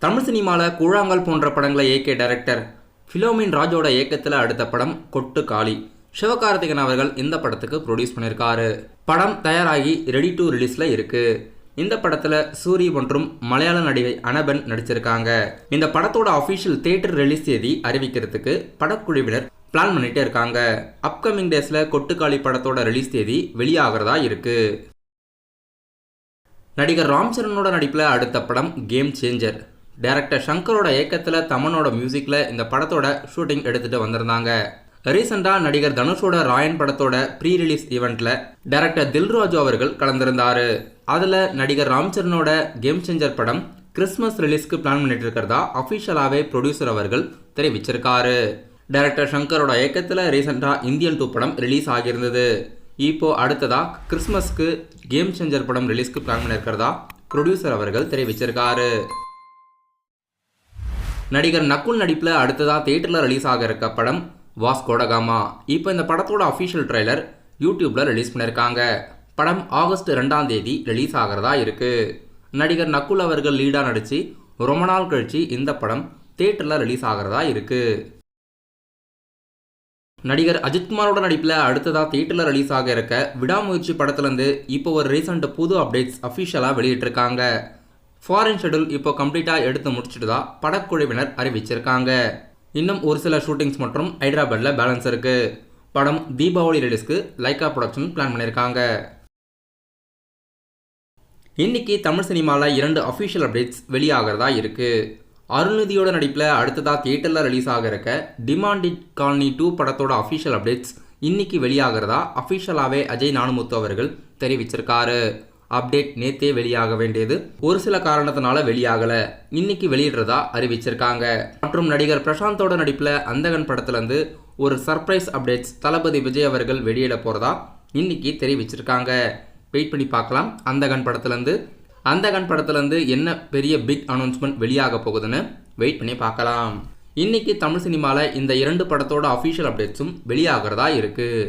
தமிழ் சினிமாவில் கூழாங்கல் போன்ற படங்களை இயக்கிய டைரக்டர் ஃபிலோமின் ராஜோட இயக்கத்தில் அடுத்த படம் கொட்டு காளி. சிவகார்த்திகேயன் அவர்கள் இந்த படத்துக்கு ப்ரொடியூஸ் பண்ணியிருக்காரு. படம் தயாராகி ரெடி டு ரிலீஸில் இருக்கு. இந்த படத்தில் சூரி மற்றும் மலையாள நடிகை அனபன் நடிச்சிருக்காங்க. இந்த படத்தோட அஃபிஷியல் தியேட்டர் ரிலீஸ் தேதி அறிவிக்கிறதுக்கு படக்குழுவினர் பிளான் பண்ணிட்டே இருக்காங்க. அப்கமிங் டேஸில் கொட்டுக்காளி படத்தோட ரிலீஸ் தேதி வெளியாகிறதா இருக்கு. நடிகர் ராம் சரணோட நடிப்பில் அடுத்த படம் கேம் சேஞ்சர். டைரக்டர் சங்கரோட இயக்கத்தில் தமனோட மியூசிக்கில் இந்த படத்தோட ஷூட்டிங் எடுத்துகிட்டு வந்திருந்தாங்க. ரீசெண்டாக நடிகர் தனுஷோட ராயன் படத்தோட ப்ரீ ரிலீஸ் ஈவெண்ட்டில் டைரக்டர் தில்ராஜு அவர்கள் கலந்திருந்தார். அதில் நடிகர் ராம் சரணோட கேம் சேஞ்சர் படம் கிறிஸ்மஸ் ரிலீஸ்க்கு பிளான் பண்ணிட்டு இருக்கிறதா அஃபிஷியலாகவே ப்ரொடியூசர் அவர்கள் தெரிவிச்சிருக்காரு. டைரக்டர் சங்கரோட இயக்கத்தில் ரீசெண்டாக இந்தியன் 2 படம் ரிலீஸ் ஆகியிருந்தது. இப்போ அடுத்ததாக கிறிஸ்மஸ்க்கு கேம் சேஞ்சர் படம் ரிலீஸ்க்கு பிளான் பண்ணியிருக்கிறதா ப்ரொடியூசர் அவர்கள் தெரிவிச்சிருக்காரு. நடிகர் நக்குல் நடிப்பில் அடுத்ததாக தியேட்டரில் ரிலீஸ் ஆக இருக்க படம் வாஸ்கோ ட காமா. இப்போ இந்த படத்தோட அஃபிஷியல் ட்ரெய்லர் யூடியூப்பில் ரிலீஸ் பண்ணியிருக்காங்க. படம் ஆகஸ்ட் 2ஆம் தேதி ரிலீஸ் ஆகிறதா இருக்குது. நடிகர் நக்குல் அவர்கள் லீடாக நடித்து ரொம்ப நாள் கழித்து இந்த படம் தியேட்டரில் ரிலீஸ் ஆகிறதா இருக்குது. நடிகர் அஜித்குமாரோட நடிப்பில் அடுத்ததாக தியேட்டரில் ரிலீஸ் ஆக இருக்க விடாமுயற்சி படத்துலேருந்து இப்போ ஒரு ரீசெண்ட் புது அப்டேட்ஸ் அஃபிஷியலாக வெளியிட்டிருக்காங்க. ஃபாரின் ஷெட்யூல் இப்போ கம்ப்ளீட்டாக எடுத்து முடிச்சுட்டு தான் படக்குழுவினர் அறிவிச்சிருக்காங்க. இன்னும் ஒரு சில ஷூட்டிங்ஸ் மற்றும் ஹைதராபாத்தில் பேலன்ஸ் இருக்குது. படம் தீபாவளி ரிலீஸ்க்கு லைக்கா ப்ரொடக்ஷன் பிளான் பண்ணியிருக்காங்க. இன்னைக்கு தமிழ் சினிமாவில் 2 அஃபிஷியல் அப்டேட்ஸ் வெளியாகிறதா இருக்குது. அருள்நிதியோட நடிப்பில் அடுத்ததாக தியேட்டரில் ரிலீஸ் ஆக இருக்க டிமாண்டிட் காலனி 2 படத்தோட அஃபிஷியல் அப்டேட்ஸ் இன்னைக்கு வெளியாகிறதா அஃபிஷியலாகவே அஜய் நானுமுத்து அவர்கள் தெரிவிச்சிருக்காரு. அப்டேட் நேற்றே வெளியாக வேண்டியது ஒரு சில காரணத்தினால வெளியாகலை, இன்னைக்கு வெளியிடுறதா அறிவிச்சிருக்காங்க. மற்றும் நடிகர் பிரசாந்தோட நடிப்பில் அந்தகன் படத்துலேருந்து ஒரு சர்ப்ரைஸ் அப்டேட்ஸ் தளபதி விஜய் அவர்கள் வெளியிட போகிறதா இன்னைக்கு தெரிவிச்சிருக்காங்க. வெயிட் பண்ணி பார்க்கலாம். அந்தகன் படத்துலேருந்து என்ன பெரிய பிக் அனௌன்ஸ்மெண்ட் வெளியாக போகுதுன்னு வெயிட் பண்ணி பார்க்கலாம். இன்னைக்கு தமிழ் சினிமாவில் இந்த 2 படத்தோட அஃபிஷியல் அப்டேட்ஸும் வெளியாகிறதா இருக்குது.